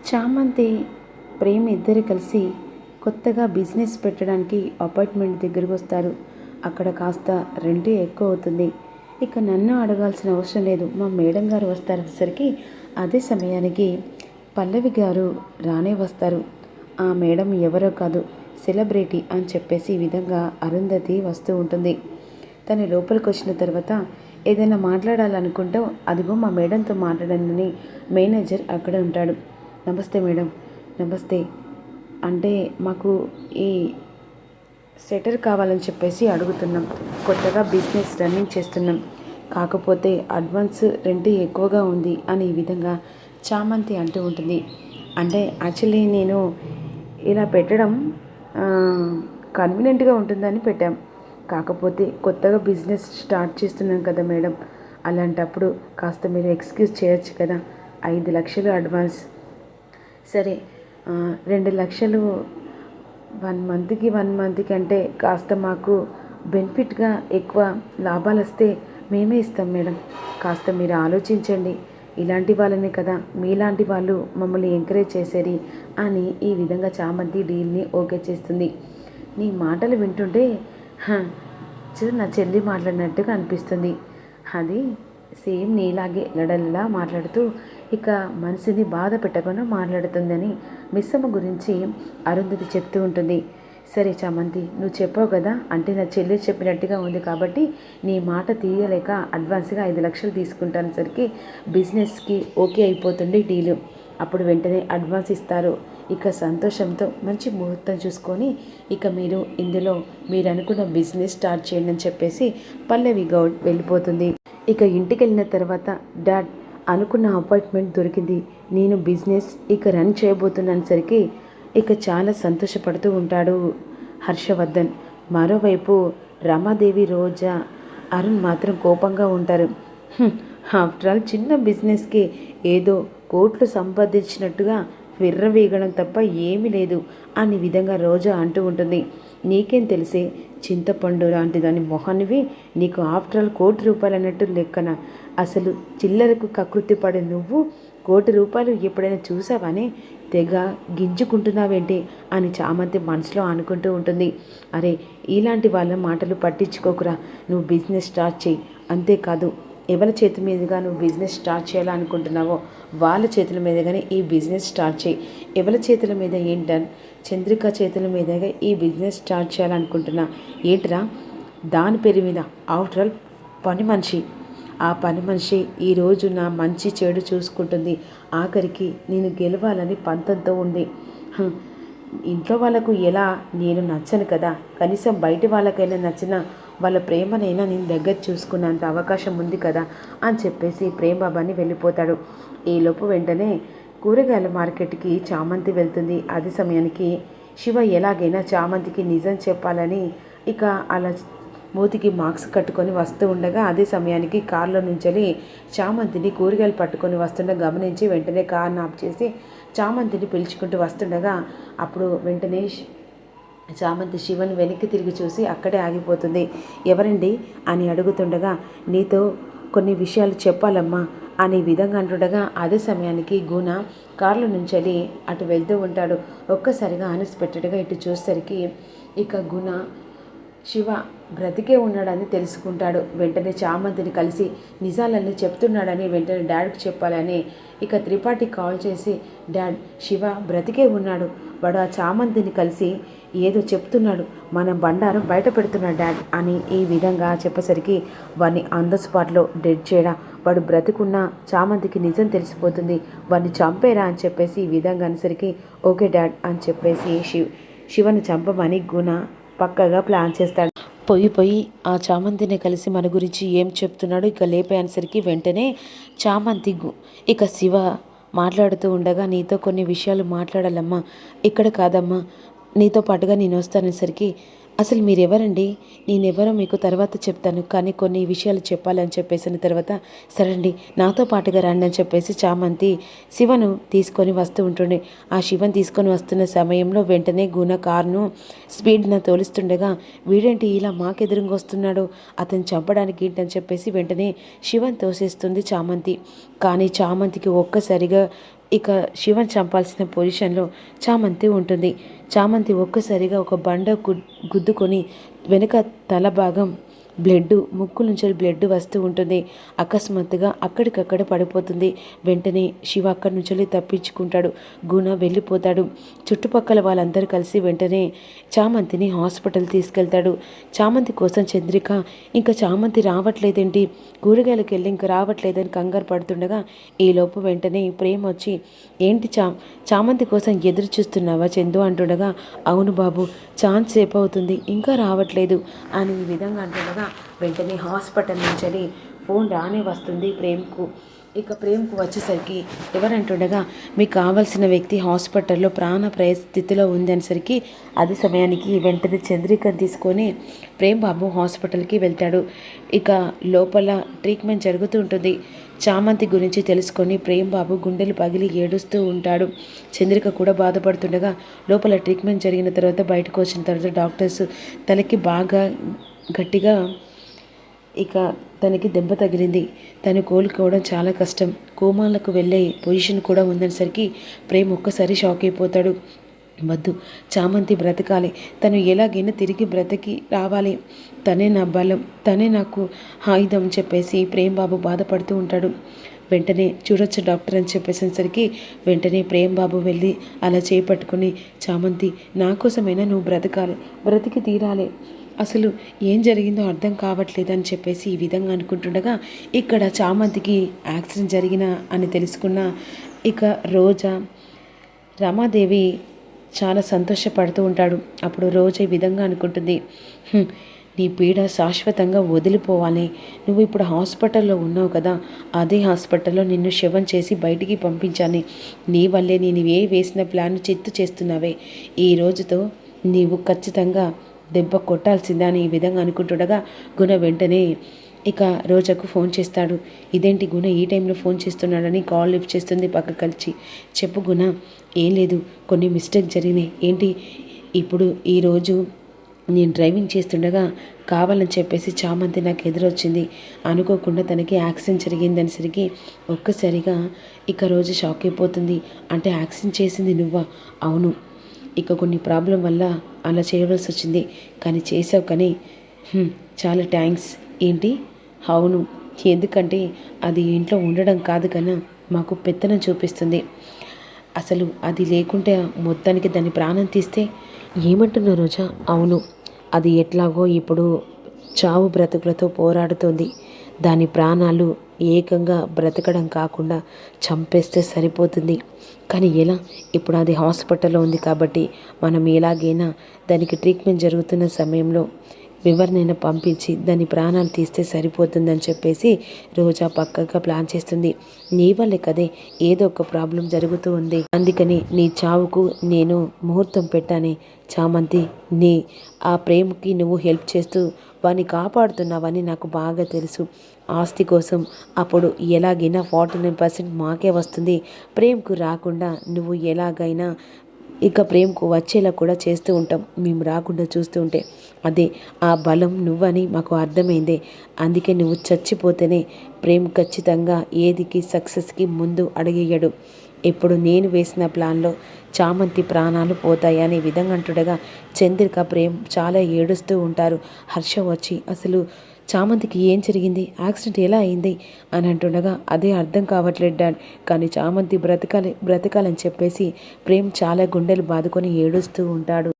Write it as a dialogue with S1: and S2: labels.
S1: చామంతి, ప్రేమ్ ఇద్దరు కలిసి కొత్తగా బిజినెస్ పెట్టడానికి అపార్ట్మెంట్ దగ్గరకు వస్తారు. అక్కడ కాస్త రెంట్ ఎక్కువ అవుతుంది. ఇక నన్ను అడగాల్సిన అవసరం లేదు, మా మేడం గారు వస్తారనేసరికి అదే సమయానికి పల్లవి గారు రానే వస్తారు. ఆ మేడం ఎవరో కాదు, సెలబ్రిటీ అని చెప్పేసి ఈ విధంగా అరుంధతి వస్తూ ఉంటుంది. తను లోపలికి వచ్చిన తర్వాత ఏదైనా మాట్లాడాలనుకుంటూ అదిగో మా మేడంతో మాట్లాడనని మేనేజర్ అక్కడ ఉంటాడు. నమస్తే మేడం. నమస్తే. అంటే మాకు ఈ సెటర్ కావాలని చెప్పేసి అడుగుతున్నాం. కొత్తగా బిజినెస్ రన్నింగ్ చేస్తున్నాం. కాకపోతే అడ్వాన్స్ రెంట్ ఎక్కువగా ఉంది అని ఈ విధంగా చామంతి అంటూ ఉంటుంది. అంటే యాక్చువల్లీ నేను ఇలా పెట్టడం కన్వీనియంట్గా ఉంటుందని పెట్టాం. కాకపోతే కొత్తగా బిజినెస్ స్టార్ట్ చేస్తున్నాం కదా మేడం, అలాంటప్పుడు కాస్త మీరు ఎక్స్క్యూజ్ చేయొచ్చు కదా. 5 లక్షలు అడ్వాన్స్. సరే, 2 లక్షలు 1 మంత్కి అంటే కాస్త మాకు బెనిఫిట్గా ఎక్కువ లాభాలు వస్తే మేమే ఇస్తాం మేడం. కాస్త మీరు ఆలోచించండి. ఇలాంటి వాళ్ళని కదా మీలాంటి వాళ్ళు మమ్మల్ని ఎంకరేజ్ చేసేది అని ఈ విధంగా చామంతి డీల్ని ఓకే చేస్తుంది. నీ మాటలు వింటుంటే నా చెల్లి మాట్లాడినట్టుగా అనిపిస్తుంది. అది సేమ్ నీలాగే లడల్లా మాట్లాడుతూ ఇక మనసుని బాధ పెట్టకుండా మాట్లాడుతుందని మిస్సమ్మ గురించి అరుంధతి చెప్తూ ఉంటుంది. సరే చామంతి, నువ్వు చెప్పావు కదా, అంటే నా చెల్లి చెప్పినట్టుగా ఉంది కాబట్టి నీ మాట తీయలేక అడ్వాన్స్గా 5 లక్షలు తీసుకుంటానేసరికి బిజినెస్కి ఓకే అయిపోతుంది డీలు. అప్పుడు వెంటనే అడ్వాన్స్ ఇస్తారు. ఇక సంతోషంతో మంచి ముహూర్తం చూసుకొని ఇక మీరు ఇందులో మీరు అనుకున్న బిజినెస్ స్టార్ట్ చేయండి అని చెప్పేసి పల్లవి గౌడ్ వెళ్ళిపోతుంది. ఇక ఇంటికి వెళ్ళిన తర్వాత డాడ్, అనుకున్న అపార్ట్మెంట్ దొరికింది, నేను బిజినెస్ ఇక రన్ చేయబోతున్నానేసరికి ఇక చాలా సంతోషపడుతూ ఉంటాడు హర్షవర్ధన్. మరోవైపు రమాదేవి, రోజా, అరుణ్ మాత్రం కోపంగా ఉంటారు. ఆఫ్టర్ ఆల్ చిన్న బిజినెస్కి ఏదో కోట్లు సంపాదించినట్టుగా విర్రవీగడం తప్ప ఏమీ లేదు అని విధంగా రోజా అంటూ ఉంటుంది. నీకేం తెలిసే, చింతపండు లాంటి దాని మొహానివి, నీకు ఆఫ్టర్ ఆల్ ₹1,00,00,000 అన్నట్టు లెక్కన. అసలు చిల్లరకు కకృతి పడే నువ్వు ₹1,00,00,000 ఎప్పుడైనా చూసావని తెగ గింజుకుంటున్నావేంటి అని చామంతి మనసులో అనుకుంటూ ఉంటుంది. అరే, ఇలాంటి వాళ్ళ మాటలు పట్టించుకోకురా, నువ్వు బిజినెస్ స్టార్ట్ చేయి. అంతేకాదు, ఎవరి చేతి మీదుగా నువ్వు బిజినెస్ స్టార్ట్ చేయాలనుకుంటున్నావో వాళ్ళ చేతుల మీదగానే ఈ బిజినెస్ స్టార్ట్ చేయి. ఎవరి చేతుల మీద ఏంటని, చంద్రిక చేతుల మీదగా ఈ బిజినెస్ స్టార్ట్ చేయాలనుకుంటున్నా ఏంటిరా, దాని పేరు మీద. ఆఫ్టర్ ఆల్ పని మనిషి. ఆ పని మనిషి ఈరోజు నా మంచి చెడు చూసుకుంటుంది. ఆఖరికి నేను గెలవాలని పంతంతో ఉంది. ఇంట్లో వాళ్ళకు ఎలా నేను నచ్చను కదా, కనీసం బయట వాళ్ళకైనా నచ్చిన వాళ్ళ ప్రేమనైనా నేను దగ్గర చూసుకున్నంత అవకాశం ఉంది కదా అని చెప్పేసి ప్రేమ్ బాబాని వెళ్ళిపోతాడు. ఈలోపు వెంటనే కూరగాయల మార్కెట్కి చామంతి వెళ్తుంది. అదే సమయానికి శివ ఎలాగైనా చామంతికి నిజం చెప్పాలని ఇక అలా మూతికి మార్క్స్ కట్టుకొని వస్తూ ఉండగా అదే సమయానికి కారులో నుంచి చామంతిని కూరగాయలు పట్టుకొని వస్తుండగా గమనించి వెంటనే కార్ని ఆఫ్ చేసి చామంతిని పిలుచుకుంటూ వస్తుండగా అప్పుడు వెంటనే చామంతి శివని వెనక్కి తిరిగి చూసి అక్కడే ఆగిపోతుంది. ఎవరండి అని అడుగుతుండగా, నీతో కొన్ని విషయాలు చెప్పాలమ్మా అనే విధంగా అంటుండగా అదే సమయానికి గుణ కారులో నుంచి అటు వెళ్తూ ఉంటాడు. ఒక్కసారిగా అన్ఎక్స్పెక్టెడ్గా ఇటు చూసేసరికి ఇక గుణ శివ బ్రతికే ఉన్నాడని తెలుసుకుంటాడు. వెంటనే చామంతిని కలిసి నిజాలన్నీ చెప్తున్నాడని వెంటనే డాడ్కి చెప్పాలని ఇక త్రిపాఠికి కాల్ చేసి, డాడ్, శివ బ్రతికే ఉన్నాడు, వాడు ఆ చామంతిని కలిసి ఏదో చెప్తున్నాడు, మన బండారం బయట పెడుతున్నాడు డాడ్ అని ఈ విధంగా చెప్పేసరికి వాడిని ఆన్ ద స్పాట్లో డెడ్ చేయడా, వాడు బ్రతికున్న చామంతికి నిజం తెలిసిపోతుంది, వాడిని చంపేరా అని చెప్పేసి ఈ విధంగా అనేసరికి ఓకే డాడ్ అని చెప్పేసి శివను చంపమని గుణ పక్కగా ప్లాన్ చేస్తాడు. పోయి ఆ చామంతిని కలిసి మన గురించి ఏం చెప్తున్నాడు ఇక లేపేసరికి వెంటనే చామంతి ఇక శివ మాట్లాడుతూ ఉండగా, నీతో కొన్ని విషయాలు మాట్లాడాలమ్మా, ఇక్కడ కాదమ్మా, నీతో పాటుగా నేను వస్తానేసరికి అసలు మీరెవరండి, నేనెవరో మీకు తర్వాత చెప్తాను, కానీ కొన్ని విషయాలు చెప్పాలని చెప్పేసిన తర్వాత సరేండి నాతో పాటుగా రండి అని చెప్పేసి చామంతి శివను తీసుకొని వస్తూ ఉంటుండే. ఆ శివను తీసుకొని వస్తున్న సమయంలో వెంటనే గుణ కారును స్పీడ్న తోలిస్తుండగా, వీడేంటి ఇలా మాకెదురుగా వస్తున్నాడు, అతను చంపడానికి ఏంటని చెప్పేసి వెంటనే శివన్ తోసేస్తుంది చామంతి. కానీ చామంతికి ఒక్కసారిగా ఇక శివన్ చంపాల్సిన పొజిషన్లో చామంతి ఉంటుంది. చామంతి ఒక్కసారిగా ఒక బండ గుద్దుకొని వెనుక తల భాగం ముక్కు నుంచి బ్లడ్ వస్తూ ఉంటుంది. అకస్మాత్తుగా అక్కడికక్కడ పడిపోతుంది. వెంటనే శివ అక్కడి నుంచి తప్పించుకుంటాడు. గుణ వెళ్ళిపోతాడు. చుట్టుపక్కల వాళ్ళందరూ కలిసి వెంటనే చామంతిని హాస్పిటల్ తీసుకెళ్తాడు. చామంతి కోసం చంద్రిక ఇంకా చామంతి రావట్లేదేంటి, కూరగాయలకు వెళ్ళి ఇంకా రావట్లేదని కంగారు పడుతుండగా ఈలోపు వెంటనే ప్రేమ వచ్చి, ఏంటి చామంతి కోసం ఎదురు చూస్తున్నావా చందు అంటుండగా, అవును బాబు, ఛాన్స్ సేపు అవుతుంది ఇంకా రావట్లేదు అని ఈ విధంగా అంటుండగా వెంటనే హాస్పిటల్ నుంచి ఫోన్ రానే వస్తుంది ప్రేమ్కు. ఇక ప్రేమ్కు వచ్చేసరికి ఎవరంటుండగా, మీకు కావాల్సిన వ్యక్తి హాస్పిటల్లో ప్రాణాపాయ స్థితిలో ఉందనేసరికి అదే సమయానికి వెంటనే చంద్రికను తీసుకొని ప్రేమ్ బాబు హాస్పిటల్కి వెళ్తాడు. ఇక లోపల ట్రీట్మెంట్ జరుగుతూ ఉంటుంది. చామంతి గురించి తెలుసుకొని ప్రేమ్ బాబు గుండెలు పగిలి ఏడుస్తూ ఉంటాడు. చంద్రిక కూడా బాధపడుతుండగా లోపల ట్రీట్మెంట్ జరిగిన తర్వాత బయటకు వచ్చిన తర్వాత డాక్టర్స్ తనకి బాగా గట్టిగా ఇక తనకి దెబ్బ తగిలింది, తను కోలుకోవడం చాలా కష్టం, కోమాలకు వెళ్ళే పొజిషన్ కూడా ఉందనేసరికి ప్రేమ్ ఒక్కసారి షాక్ అయిపోతాడు. వద్దు, చామంతి బ్రతకాలి, తను ఎలాగైనా తిరిగి బ్రతికి రావాలి, తనే నా బలం, తనే నాకు ఆయుధం చెప్పేసి ప్రేమ్ బాబు బాధపడుతూ ఉంటాడు. వెంటనే చూడొచ్చు డాక్టర్ అని చెప్పేసరికి వెంటనే ప్రేమ్ బాబు వెళ్ళి అలా చేపట్టుకుని, చామంతి నా కోసమైనా నువ్వు బ్రతకాలి, బ్రతికి తీరాలి, అసలు ఏం జరిగిందో అర్థం కావట్లేదని చెప్పేసి ఈ విధంగా అనుకుంటుండగా ఇక్కడ చామంతికి యాక్సిడెంట్ జరిగిన అని తెలుసుకున్న ఇక రోజా రమాదేవి చాలా సంతోషపడుతూ ఉంటాడు. అప్పుడు రోజా ఈ విధంగా అనుకుంటుంది, నీ పీడ శాశ్వతంగా వదిలిపోవాలి, నువ్వు ఇప్పుడు హాస్పిటల్లో ఉన్నావు కదా, అదే హాస్పిటల్లో నిన్ను శవం చేసి బయటికి పంపించాను, నీ వల్లే నేను వేసిన ప్లాన్ చిత్తు చేస్తున్నావే, ఈ రోజుతో నీవు ఖచ్చితంగా దెబ్బ కొట్టాల్సిందా అని ఈ విధంగా అనుకుంటుండగా గుణ వెంటనే ఇక రోజాకు ఫోన్ చేస్తాడు. ఇదేంటి గుణ ఈ టైంలో ఫోన్ చేస్తున్నాడని కాల్ లిఫ్ట్ చేస్తుంది పక్క కలిసి. చెప్పు గుణ. ఏం లేదు, కొన్ని మిస్టేక్ జరిగినాయి. ఏంటి? ఇప్పుడు ఈరోజు నేను డ్రైవింగ్ చేస్తుండగా కావాలని చెప్పేసి చామంతి నాకు ఎదురొచ్చింది, అనుకోకుండా తనకి యాక్సిడెంట్ జరిగిందనేసరికి ఒక్కసారిగా ఇక రోజు షాక్ అయిపోతుంది. అంటే యాక్సిడెంట్ చేసింది నువ్వా? అవును, ఇక కొన్ని ప్రాబ్లం వల్ల అలా చేయవలసి వచ్చింది, కానీ చేసావు, కానీ చాలా థ్యాంక్స్. ఏంటి? అవును, ఎందుకంటే అది ఇంట్లో ఉండడం కాదు కన్నా మాకు పెత్తనం చూపిస్తుంది, అసలు అది లేకుంటే మొత్తానికి దాన్ని ప్రాణం తీస్తే. ఏమంటున్నా రోజా? అవును, అది ఎట్లాగో ఇప్పుడు చావు బ్రతుకులతో పోరాడుతోంది, దాని ప్రాణాలు ఏకంగా బ్రతకడం కాకుండా చంపేస్తే సరిపోతుంది, కానీ ఎలా? ఇప్పుడు అది హాస్పిటల్లో ఉంది కాబట్టి మనం ఎలాగైనా దానికి ట్రీట్మెంట్ జరుగుతున్న సమయంలో ఎవరినైనా పంపించి దాని ప్రాణాలు తీస్తే సరిపోతుందని చెప్పేసి రోజా పక్కగా ప్లాన్ చేస్తుంది. నీ వల్లే కదే ఏదో ఒక ప్రాబ్లం జరుగుతూ ఉంది, అందుకని నీ చావుకు నేను ముహూర్తం పెట్టానే చామంతి. నీ ఆ ప్రేమకి నువ్వు హెల్ప్ చేస్తూ వాడిని కాపాడుతున్నావని నాకు బాగా తెలుసు. ఆస్తి కోసం అప్పుడు ఎలాగైనా 49% మాకే వస్తుంది, ప్రేమకు రాకుండా నువ్వు ఎలాగైనా ఇక ప్రేమకు వచ్చేలా కూడా చేస్తూ ఉంటాం, మేము రాకుండా చూస్తూ ఉంటే. అదే ఆ బలం నువ్వని మాకు అర్థమైందే, అందుకే నువ్వు చచ్చిపోతేనే ప్రేమ ఖచ్చితంగా ఏదికి సక్సెస్కి ముందు అడిగేయడు. ఇప్పుడు నేను వేసిన ప్లాన్లో చామంతి ప్రాణాలు పోతాయనే విధంగా అంటుండగా చంద్రిక ప్రేమ్ చాలా ఏడుస్తూ ఉంటారు. హర్ష వచ్చి అసలు చామంతికి ఏం జరిగింది, యాక్సిడెంట్ ఎలా అయింది అని అంటుండగా అదే అర్థం కావట్లేదు డాడ్, కానీ చామంతి బ్రతకాలని చెప్పేసి ప్రేమ్ చాలా గుండెలు బాదుకొని ఏడుస్తూ ఉంటాడు.